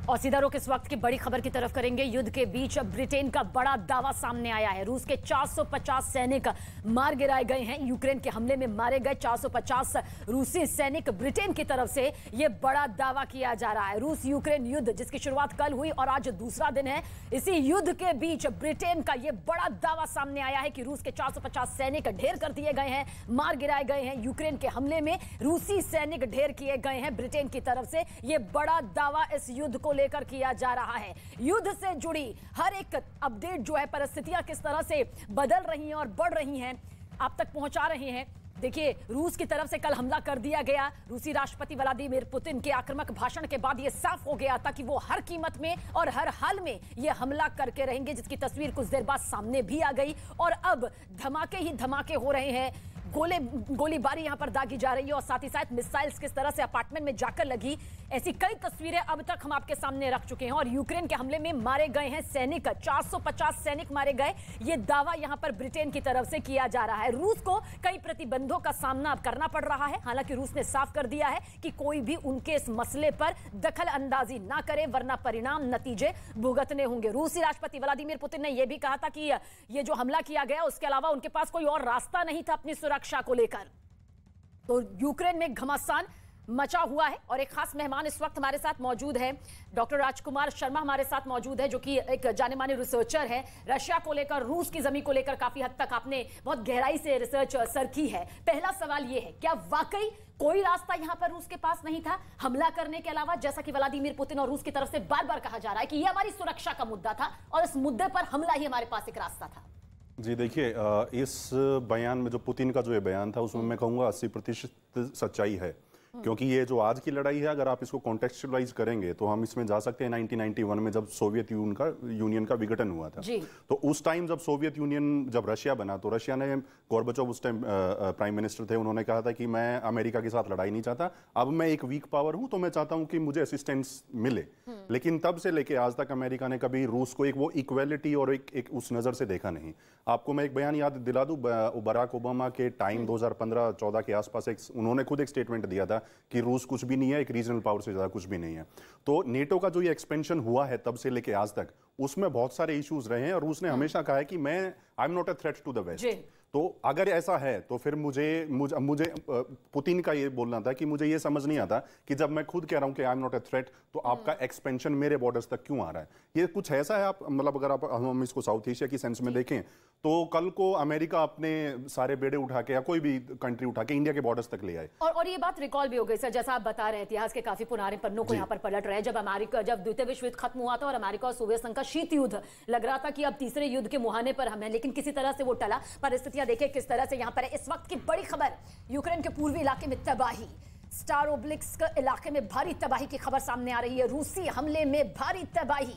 और सीधा रुख इस वक्त की बड़ी खबर की तरफ करेंगे। युद्ध के बीच अब ब्रिटेन का बड़ा दावा सामने आया है। रूस के 450 सैनिक मार गिराए गए हैं। यूक्रेन के हमले में मारे गए 450 रूसी सैनिक ब्रिटेन की तरफ से यह बड़ा दावा किया जा रहा है। रूस यूक्रेन युद्ध जिसकी शुरुआत कल हुई और आज दूसरा दिन है, इसी युद्ध के बीच ब्रिटेन का यह बड़ा दावा सामने आया है कि रूस के 450 सैनिक ढेर कर दिए गए हैं, मार गिराए गए हैं। यूक्रेन के हमले में रूसी सैनिक ढेर किए गए हैं ब्रिटेन की तरफ से। यह बड़ा दावा इस युद्ध को लेकर किया जा रहा है। युद्ध से जुड़ी हर एक अपडेट जो है, परिस्थितियां किस तरह से बदल रही हैं और बढ़ रही हैं, आप तक पहुंचा रहे हैं। देखिए, रूस की तरफ से कल हमला कर दिया गया। रूसी राष्ट्रपति व्लादिमीर पुतिन के आक्रामक भाषण के बाद यह साफ हो गया था कि वो हर कीमत में और हर हाल में यह हमला करके रहेंगे, जिसकी तस्वीर कुछ देर बाद सामने भी आ गई। और अब धमाके ही धमाके हो रहे हैं। गोलीबारी यहां पर दागी जा रही है और साथ ही साथ मिसाइल्स किस तरह से अपार्टमेंट में जाकर लगी, ऐसी कई तस्वीरें अब तक हम आपके सामने रख चुके हैं। और यूक्रेन के हमले में मारे गए हैं सैनिक, 450 सैनिक मारे गए, यह दावा यहां पर ब्रिटेन की तरफ से किया जा रहा है। रूस को कई प्रतिबंधों का सामना करना पड़ रहा है। हालांकि रूस ने साफ कर दिया है कि कोई भी उनके इस मसले पर दखल अंदाजी ना करे, वरना परिणाम नतीजे भुगतने होंगे। रूसी राष्ट्रपति व्लादिमीर पुतिन ने यह भी कहा था कि यह जो हमला किया गया उसके अलावा उनके पास कोई और रास्ता नहीं था अपनी सुरक्षा को लेकर। तो यूक्रेन में घमासान मचा हुआ है और एक खास मेहमान इस वक्त हमारे साथ मौजूद है। डॉक्टर राजकुमार शर्मा हमारे साथ मौजूद है, जो कि एक जाने माने रिसर्चर है। रशिया को लेकर, रूस की जमीन को लेकर काफी हद तक आपने बहुत गहराई से रिसर्च सर की है। पहला सवाल यह है, क्या वाकई कोई रास्ता यहां पर रूस के पास नहीं था हमला करने के अलावा, जैसा कि व्लादिमीर पुतिन और रूस की तरफ से बार बार कहा जा रहा है कि यह हमारी सुरक्षा का मुद्दा था और इस मुद्दे पर हमला ही हमारे पास एक रास्ता था? जी देखिए, इस बयान में जो पुतिन का जो ये बयान था उसमें मैं कहूँगा 80% सच्चाई है। क्योंकि ये जो आज की लड़ाई है, अगर आप इसको कॉन्टेक्चुअलाइज करेंगे तो हम इसमें जा सकते हैं 1991 में, जब सोवियत यूनियन का विघटन हुआ था। तो उस टाइम जब सोवियत यूनियन, जब रशिया बना, तो रशिया ने, गोर्बाचोव उस टाइम प्राइम मिनिस्टर थे, उन्होंने कहा था कि मैं अमेरिका के साथ लड़ाई नहीं चाहता, अब मैं एक वीक पावर हूं तो मैं चाहता हूं कि मुझे असिस्टेंस मिले। लेकिन तब से लेके आज तक अमेरिका ने कभी रूस को एक वो इक्वेलिटी और एक उस नजर से देखा नहीं। आपको मैं एक बयान याद दिला दूं, बराक ओबामा के टाइम 2015-14 के आसपास उन्होंने खुद एक स्टेटमेंट दिया था कि रूस कुछ भी नहीं है, एक रीजनल पावर से ज्यादा कुछ भी नहीं है। तो नेटो का जो ये एक्सपेंशन हुआ है तब से लेके आज तक, उसमें बहुत सारे इश्यूज रहे हैं और रूस ने हमेशा कहा है कि मैं I am not a threat to the West. तो अगर ऐसा है तो फिर मुझे पुतिन का ये बोलना था कि मुझे ये समझ नहीं आता कि जब मैं खुद कह रहा हूं कि आई एम नॉट अ थ्रेट, तो आपका एक्सपेंशन मेरे बॉर्डर्स तक क्यों आ रहा है? ये कुछ ऐसा है, आप मतलब अगर हम इसको साउथ एशिया की सेंस में देखें तो कल को अमेरिका अपने सारे बेड़े उठा के या कोई भी कंट्री उठा के इंडिया के बॉर्डर्स तक ले आए। और ये बात रिकॉल भी हो गई सर, जैसा आप बता रहे हैं, इतिहास के काफी पुराने पन्नों को यहाँ पर पलट रहे हैं। जब द्वितीय विश्व युद्ध खत्म हुआ था और अमेरिका और सोवियत संघ का शीत युद्ध लग रहा था कि अब तीसरे युद्ध के मुहाने पर हम हैं, लेकिन किसी तरह से वो टला। परिस्थितियां देखिए किस तरह से यहाँ पर है। इस वक्त की बड़ी खबर, यूक्रेन के पूर्वी इलाके में तबाही, स्टारोब्लिस्क इलाके में भारी तबाही की खबर सामने आ रही है। रूसी हमले में भारी तबाही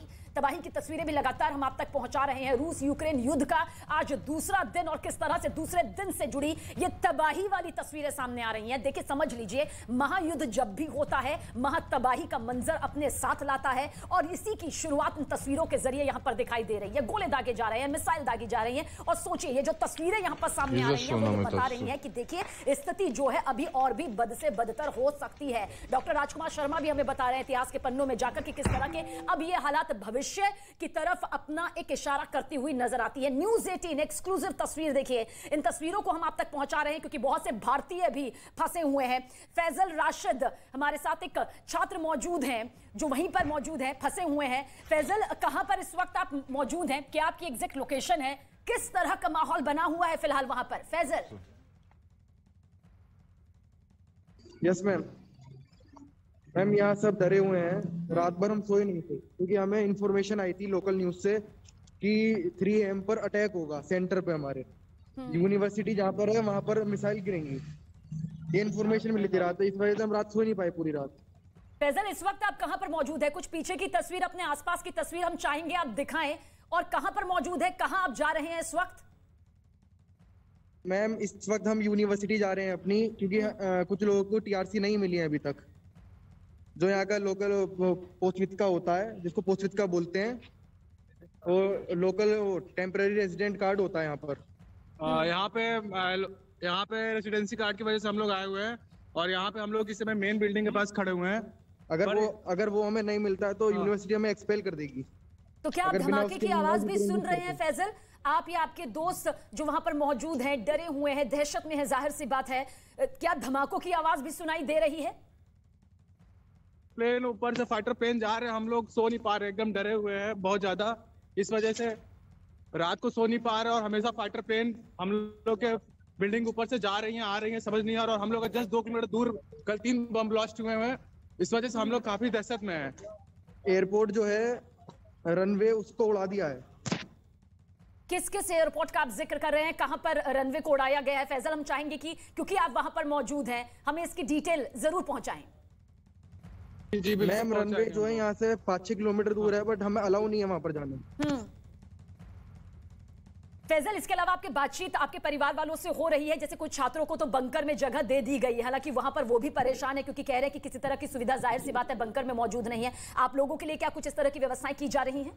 की तस्वीरें भी लगातार हम आप तक पहुंचा रहे हैं। रूस यूक्रेन युद्ध का आज दूसरा दिन और किस तरह से दूसरे दिन से जुड़ी ये तबाही वाली तस्वीरें सामने आ रही हैं। देखिए, समझ लीजिए, महायुद्ध जब भी होता है, महातबाही का मंजर अपने साथ लाता है और इसी की शुरुआत इन तस्वीरों के जरिए यहां पर दिखाई दे रही है। गोले दागे जा रहे हैं, मिसाइल दागी जा रही हैं और सोचिए ये जो तस्वीरें यहां पर सामने आ रही हैं वो बता रही हैं कि देखिए स्थिति जो है अभी और भी बद से बदतर हो सकती है। डॉक्टर राजकुमार शर्मा भी हमें बता रहे हैं इतिहास के पन्नों में जाकर कि किस तरह के अब ये हालात भविष्य की तरफ अपना एक इशारा करती हुई नजर आती है। न्यूज़ 18 एक्सक्लूसिव तस्वीर देखिए, इन तस्वीरों को हम आप तक पहुंचा रहे हैं क्योंकि बहुत से भारतीय भी फंसे हुए हैं। फैजल राशिद हमारे साथ एक छात्र मौजूद हैं जो वहीं पर मौजूद हैं, फंसे हुए हैं। फैजल, कहां पर इस वक्त आप मौजूद हैं? क्या आपकी एग्जैक्ट लोकेशन है? किस तरह का माहौल बना हुआ है फिलहाल वहां पर? फैजल। यस मैम, यहाँ सब डरे हुए हैं। रात भर हम सोए नहीं थे क्योंकि हमें इंफॉर्मेशन आई थी लोकल न्यूज से कि 3 AM पर अटैक होगा सेंटर पे, हमारे यूनिवर्सिटी जहाँ पर है वहां पर मिसाइल गिरेंगी। ये इंफॉर्मेशन मिली थी रात, इस वजह से हम रात सो नहीं पाए पूरी रात। फैजल, इस वक्त आप कहां पर मौजूद है? कुछ पीछे की तस्वीर, अपने आसपास की तस्वीर हम चाहेंगे आप दिखाएं, और कहां पर मौजूद है, कहां आप जा रहे हैं इस वक्त? मैम, इस वक्त हम यूनिवर्सिटी जा रहे हैं अपनी, क्योंकि कुछ लोगों को TRC नहीं मिली है अभी तक। जो यहाँ का लोकल पोस्टवित्का होता है, जिसको पोस्टवित्का बोलते हैं, वो लोकल टेम्पररी रेजिडेंट कार्ड होता है यहाँ पर। यहाँ पे रेसिडेंसी कार्ड की वजह से हम लोग आए हुए हैं और यहाँ पे हम लोग इस समय मेन बिल्डिंग के पास खड़े हुए हैं अगर वो हमें नहीं मिलता है तो यूनिवर्सिटी हमें एक्सपेल कर देगी। तो क्या आप धमाके की आवाज भी सुन रहे हैं फैजल? आप या आपके दोस्त जो वहां पर मौजूद हैं डरे हुए हैं, दहशत में है, जाहिर सी बात है, क्या धमाकों की आवाज भी सुनाई दे रही है? प्लेन ऊपर से फाइटर प्लेन जा रहे हैं, हम लोग सो नहीं पा रहे, एकदम डरे हुए हैं बहुत ज्यादा। इस वजह से रात को सो नहीं पा रहे और हमेशा फाइटर प्लेन हम लोग के बिल्डिंग ऊपर से जा रही हैं, आ रही हैं, समझ नहीं आ रहा। और हम लोग जस्ट 2 किलोमीटर दूर कल 3 बम ब्लास्ट हुए हैं। इस वजह से हम लोग काफी दहशत में हैं। एयरपोर्ट जो है रनवे उसको उड़ा दिया है। किस किस एयरपोर्ट का आप जिक्र कर रहे हैं? कहां पर रनवे को उड़ाया गया है? फैजल, हम चाहेंगे कि क्योंकि आप वहां पर मौजूद हैं, हमें इसकी डिटेल जरूर पहुंचाएं। जी मैम, रनवे जो है यहाँ से 5-6 किलोमीटर दूर है, बट हमें अलाउ नहीं है वहां पर जाने। फैजल, इसके अलावा आपकी बातचीत आपके परिवार वालों से हो रही है? जैसे कुछ छात्रों को तो बंकर में जगह दे दी गई है, हालांकि वहां पर वो भी परेशान है क्योंकि कह रहे हैं कि किसी तरह की सुविधा, जाहिर सी बात है, बंकर में मौजूद नहीं है। आप लोगों के लिए क्या कुछ इस तरह की व्यवस्थाएं की जा रही हैं?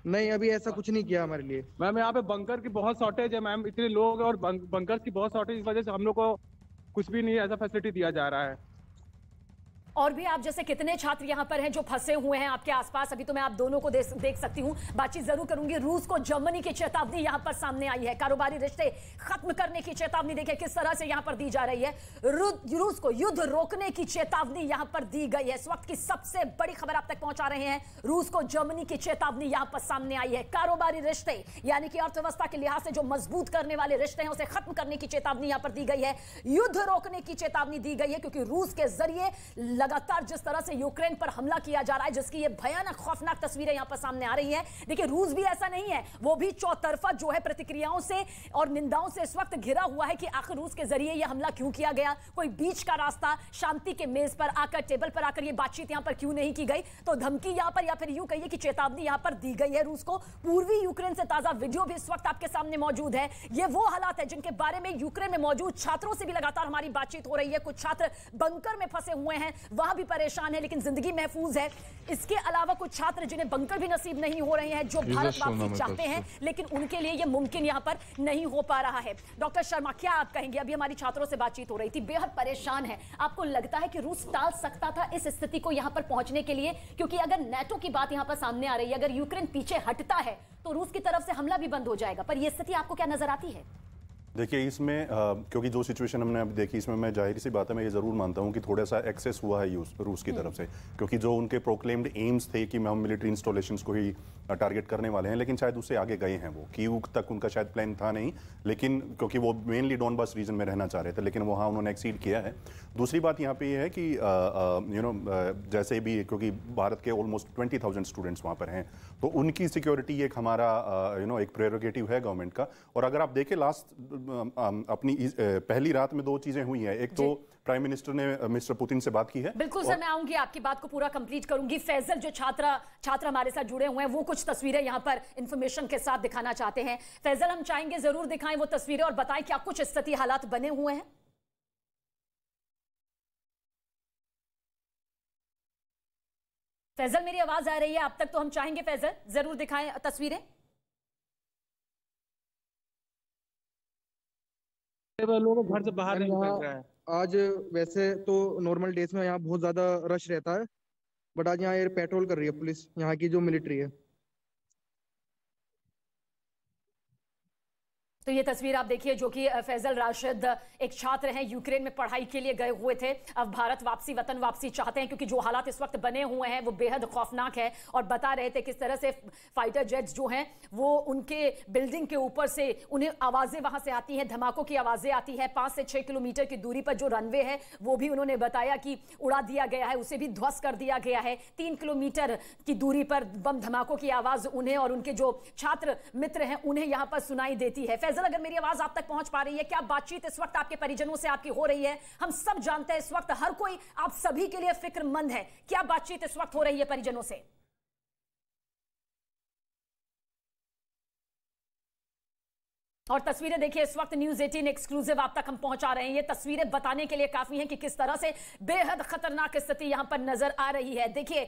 नहीं, अभी ऐसा कुछ नहीं किया हमारे लिए। मैम, यहाँ पे बंकर की बहुत शॉर्टेज है मैम, इतने लोग और बंकर की बहुत शॉर्टेज, इस वजह से हम लोग को कुछ भी नहीं ऐसा फैसिलिटी दिया जा रहा है। और भी आप जैसे कितने छात्र यहाँ पर हैं जो फंसे हुए हैं आपके आसपास? अभी तो मैं आप दोनों को देख सकती हूँ, बातचीत जरूर करूंगी। रूस को जर्मनी की चेतावनी यहाँ पर सामने आई है, कारोबारी रिश्ते खत्म करने की चेतावनी देखिए किस तरह से यहाँ पर दी जा रही है। रूस को युद्ध रोकने की चेतावनी यहाँ पर दी गई है। इस वक्त की सबसे बड़ी खबर आप तक पहुंचा रहे हैं, रूस को जर्मनी की चेतावनी यहाँ पर सामने आई है। कारोबारी रिश्ते यानी कि अर्थव्यवस्था के लिहाज से जो मजबूत करने वाले रिश्ते हैं उसे खत्म करने की चेतावनी यहाँ पर दी गई है। युद्ध रोकने की चेतावनी दी गई है क्योंकि रूस के जरिए लगातार जिस तरह से यूक्रेन पर हमला किया जा रहा है, जिसकी ये भयानक खौफनाक तस्वीरें यहां पर सामने आ रही हैं। देखिए, रूस भी ऐसा नहीं है, वो भी चौतरफा जो है प्रतिक्रियाओं से और निंदाओं से इस वक्त घिरा हुआ है कि आखिर रूस के जरिए यह हमला क्यों किया गया, कोई बीच का रास्ता, शांति के मेज पर आकर, टेबल पर आकर ये बातचीत यहां पर क्यों नहीं की गई। तो धमकी यहां पर या फिर यूं कहिए कि चेतावनी यहां पर दी गई है रूस को। पूर्वी यूक्रेन से ताजा वीडियो भी इस वक्त आपके सामने मौजूद है। ये वो हालात है जिनके बारे में यूक्रेन में मौजूद छात्रों से भी लगातार हमारी बातचीत हो रही है। कुछ छात्र बंकर में फंसे हुए हैं, वहां भी परेशान है लेकिन जिंदगी महफूज है। इसके अलावा कुछ छात्र जिन्हें बंकर भी नसीब नहीं हो रहे हैं, जो भारत वापसी चाहते हैं, लेकिन उनके लिए यह मुमकिन यहां पर नहीं हो पा रहा है। डॉक्टर शर्मा, क्या आप कहेंगे? अभी हमारी छात्रों से बातचीत हो रही थी, बेहद परेशान है। आपको लगता है कि रूस टाल सकता था इस स्थिति को यहां पर पहुंचने के लिए? क्योंकि अगर नेटो की बात यहां पर सामने आ रही है, अगर यूक्रेन पीछे हटता है तो रूस की तरफ से हमला भी बंद हो जाएगा, पर यह स्थिति आपको क्या नजर आती है? देखिए, इसमें क्योंकि जो सिचुएशन हमने अब देखी, इसमें मैं जाहिर सी बात है, मैं ये ज़रूर मानता हूँ कि थोड़ा सा एक्सेस हुआ है रूस की तरफ से, क्योंकि जो उनके प्रोक्लेम्ड एम्स थे कि हम मिलिट्री इंस्टॉलेशंस को ही टारगेट करने वाले हैं, लेकिन शायद उससे आगे गए हैं वो। कीव तक उनका शायद प्लान था नहीं, लेकिन क्योंकि वो मेनली डॉनबास रीजन में रहना चाह रहे थे, लेकिन वहाँ उन्होंने एक्सीड किया है। दूसरी बात यहाँ पे ये है कि जैसे भी, क्योंकि भारत के ऑलमोस्ट 20,000 स्टूडेंट्स वहाँ पर हैं, तो उनकी सिक्योरिटी एक हमारा एक प्रेरोगेटिव है गवर्नमेंट का। और अगर आप देखें लास्ट अपनी पहली रात में 2 चीजें हुई हैं। एक तो प्राइम मिनिस्टर ने मिस्टर पुतिन से बात की है। बिल्कुल सर, मैं आऊंगी, आपकी बात को पूरा कंप्लीट करूंगी। फैजल, जो छात्र हमारे साथ जुड़े हुए हैं, वो कुछ तस्वीरें यहां पर इंफॉर्मेशन के साथ दिखाना चाहते हैं। फैजल, हम चाहेंगे जरूर दिखाएं वो तस्वीरें और बताएं क्या कुछ स्थिति हालात बने हुए हैं। फैजल, मेरी आवाज आ रही है आप तक? तो हम चाहेंगे फैजल जरूर दिखाएं तस्वीरें। लोग घर से बाहर नहीं निकल रहे हैं। आज वैसे तो नॉर्मल डेज में यहाँ बहुत ज्यादा रश रहता है, बट आज यहाँ एयर पेट्रोल कर रही है पुलिस, यहाँ की जो मिलिट्री है। तो ये तस्वीर आप देखिए, जो कि फैजल राशिद एक छात्र हैं, यूक्रेन में पढ़ाई के लिए गए हुए थे, अब भारत वापसी, वतन वापसी चाहते हैं, क्योंकि जो हालात इस वक्त बने हुए हैं वो बेहद खौफनाक है। और बता रहे थे किस तरह से फाइटर जेट्स जो हैं वो उनके बिल्डिंग के ऊपर से उन्हें आवाजें वहां से आती हैं, धमाकों की आवाजें आती है। 5 से 6 किलोमीटर की दूरी पर जो रनवे है वो भी उन्होंने बताया कि उड़ा दिया गया है, उसे भी ध्वस्त कर दिया गया है। 3 किलोमीटर की दूरी पर बम धमाकों की आवाज उन्हें और उनके जो छात्र मित्र हैं उन्हें यहां पर सुनाई देती है। अगर मेरी आवाज आप तक पहुंच पा रही है, क्या बातचीत इस वक्त आपके परिजनों से आपकी हो रही है? हम सब जानते हैं इस वक्त हर कोई आप सभी के लिए फिक्रमंद है। क्या बातचीत इस वक्त हो रही है परिजनों से? और तस्वीरें देखिए, इस वक्त न्यूज 18 एक्सक्लूसिव आप तक हम पहुंचा रहे हैं। ये तस्वीरें बताने के लिए काफी हैं कि किस तरह से बेहद खतरनाक स्थिति यहां पर नजर आ रही है। देखिए,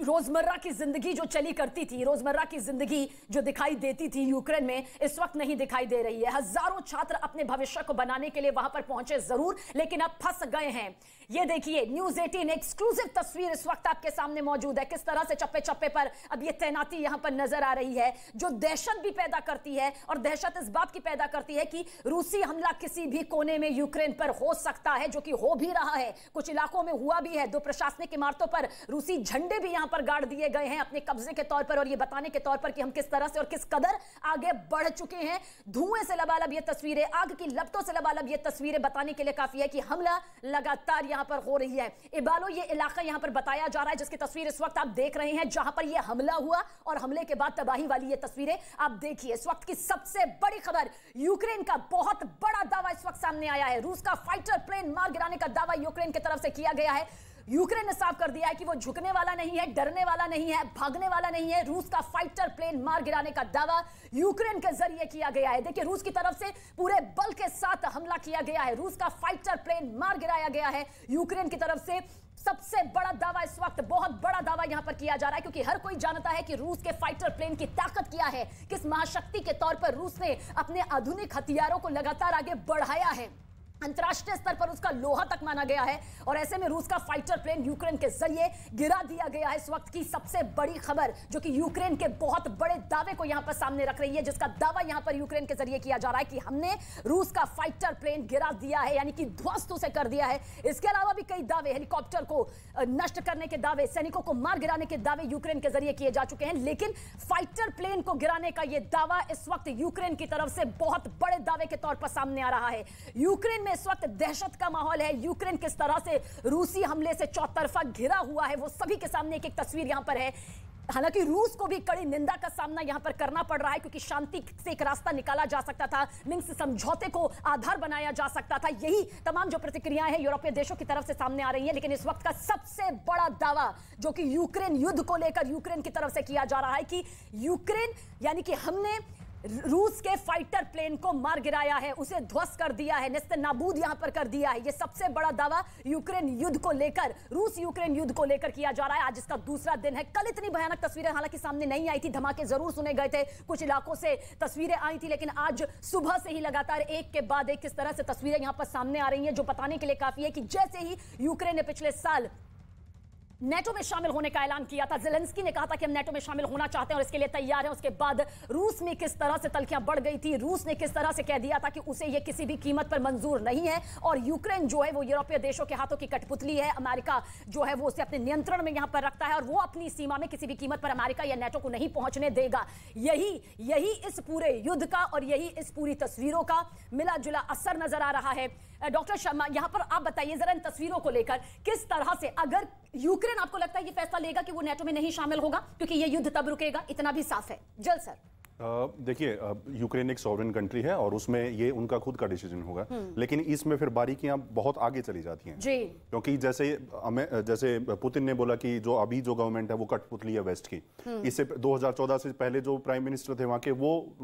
रोजमर्रा की जिंदगी जो चली करती थी, रोजमर्रा की जिंदगी जो दिखाई देती थी यूक्रेन में, इस वक्त नहीं दिखाई दे रही है। हजारों छात्र अपने भविष्य को बनाने के लिए वहां पर पहुंचे जरूर, लेकिन अब फंस गए हैं। ये देखिए, न्यूज 18 एक्सक्लूसिव तस्वीर इस वक्त आपके सामने मौजूद है। किस तरह से चप्पे चप्पे पर अब ये तैनाती यहां पर नजर आ रही है, जो दहशत भी पैदा करती है। और दहशत इस बात की पैदा करती है कि रूसी हमला किसी भी कोने में यूक्रेन पर हो सकता है, जो कि हो भी रहा है, कुछ इलाकों में हुआ भी है। 2 प्रशासनिक इमारतों पर रूसी झंडे भी यहां पर गाड़ दिए गए हैं अपने कब्जे के तौर पर, और ये बताने के तौर पर कि हम किस तरह से और किस कदर आगे बढ़ चुके हैं। धुएं से लबालब ये तस्वीरें, आग की लपटों से लबालब ये तस्वीरें बताने के लिए काफी है कि हमला लगातार यहां पर हो रही है। इबालो ये इलाका यहां पर बताया जा रहा है, जिसकी तस्वीर इस वक्त आप देख रहे हैं, जहां पर यह हमला हुआ और हमले के बाद तबाही वाली ये तस्वीरें आप देखिए। इस वक्त की सबसे बड़ी खबर, यूक्रेन का बहुत बड़ा दावा इस वक्त सामने आया है। रूस का फाइटर प्लेन मार गिराने का दावा यूक्रेन की तरफ से किया गया है। यूक्रेन ने साफ कर दिया है कि वो झुकने वाला नहीं है, डरने वाला नहीं है, भागने वाला नहीं है। रूस का फाइटर प्लेन मार गिराने का दावा यूक्रेन के जरिए किया गया है। देखिए, रूस की तरफ से पूरे बल के साथ हमला किया गया है। रूस का फाइटर प्लेन मार गिराया गया है। यूक्रेन की तरफ से सबसे बड़ा दावा इस वक्त, बहुत बड़ा दावा यहां पर किया जा रहा है, क्योंकि हर कोई जानता है कि रूस के फाइटर प्लेन की ताकत क्या है, किस महाशक्ति के तौर पर रूस ने अपने आधुनिक हथियारों को लगातार आगे बढ़ाया है। अंतरराष्ट्रीय स्तर पर उसका लोहा तक माना गया है, और ऐसे में रूस का फाइटर प्लेन यूक्रेन के जरिए गिरा दिया गया है। इस वक्त की सबसे बड़ी खबर, जो कि यूक्रेन के बहुत बड़े दावे को यहां पर सामने रख रही है, जिसका दावा यहां पर यूक्रेन के जरिए किया जा रहा है कि हमने रूस का फाइटर प्लेन गिरा दिया है, यानी कि ध्वस्त उसे कर दिया है। इसके अलावा भी कई दावे, हेलीकॉप्टर को नष्ट करने के दावे, सैनिकों को मार गिराने के दावे यूक्रेन के जरिए किए जा चुके हैं, लेकिन फाइटर प्लेन को गिराने का यह दावा इस वक्त यूक्रेन की तरफ से बहुत बड़े दावे के तौर पर सामने आ रहा है। यूक्रेन में इस वक्त दहशत का माहौल है। यूक्रेन किस तरह से रूसी हमले से चौतरफा घिरा हुआ है, वो सभी के सामने एक एक तस्वीर यहां पर है। हालांकि रूस को भी कड़ी निंदा का सामना यहां पर करना पड़ रहा है, क्योंकि शांति से एक रास्ता निकाला जा सकता था, मिन्स्क समझौते को आधार बनाया जा सकता था। यही तमाम जो प्रतिक्रियाएं हैं यूरोपीय देशों की तरफ से सामने आ रही हैं। लेकिन इस वक्त का सबसे बड़ा दावा, जो कि यूक्रेन युद्ध को लेकर यूक्रेन की तरफ से किया जा रहा है, कि यूक्रेन, यानी कि हमने रूस के फाइटर प्लेन को मार गिराया है, उसे ध्वस्त कर दिया है, नेस्त नाबूद यहां पर कर दिया है। यह सबसे बड़ा दावा यूक्रेन युद्ध को लेकर, रूस यूक्रेन युद्ध को लेकर किया जा रहा है। आज इसका दूसरा दिन है। कल इतनी भयानक तस्वीरें हालांकि सामने नहीं आई थी, धमाके जरूर सुने गए थे, कुछ इलाकों से तस्वीरें आई थी, लेकिन आज सुबह से ही लगातार एक के बाद एक किस तरह से तस्वीरें यहां पर सामने आ रही हैं, जो बताने के लिए काफी है कि जैसे ही यूक्रेन ने पिछले साल नेटो में शामिल होने का ऐलान किया था, ज़ेलेंस्की ने कहा था कि हम नेटो में शामिल होना चाहते हैं और इसके लिए तैयार हैं। उसके बाद रूस में किस तरह से तल्खियां बढ़ गई थी, रूस ने किस तरह से कह दिया था कि उसे यह किसी भी कीमत पर मंजूर नहीं है, और यूक्रेन जो है वो यूरोपीय देशों के हाथों की कठपुतली है। अमेरिका जो है वो उसे अपने नियंत्रण में यहां पर रखता है, और वो अपनी सीमा में किसी भी कीमत पर अमेरिका या नेटो को नहीं पहुंचने देगा। यही इस पूरे युद्ध का और यही इस पूरी तस्वीरों का मिला जुला असर नजर आ रहा है। डॉक्टर शर्मा, यहां पर आप बताइए जरा इन तस्वीरों को लेकर, किस तरह से अगर यूक्रेन, आपको लगता है ये फैसला लेगा कि वो नेटो में नहीं शामिल होगा, क्योंकि ये युद्ध तब रुकेगा, इतना भी साफ है। जल्द सर। देखिए, यूक्रेन एक सॉवरेन कंट्री है और उसमें ये उनका खुद का डिसीजन होगा, लेकिन इसमें फिर बारीकियां बहुत आगे चली जाती हैं जी। क्योंकि जैसे पुतिन ने बोला कि जो अभी जो गवर्नमेंट है वो कठपुतली है वेस्ट की। इससे 2014 से पहले जो प्राइम मिनिस्टर थे वहां के, वो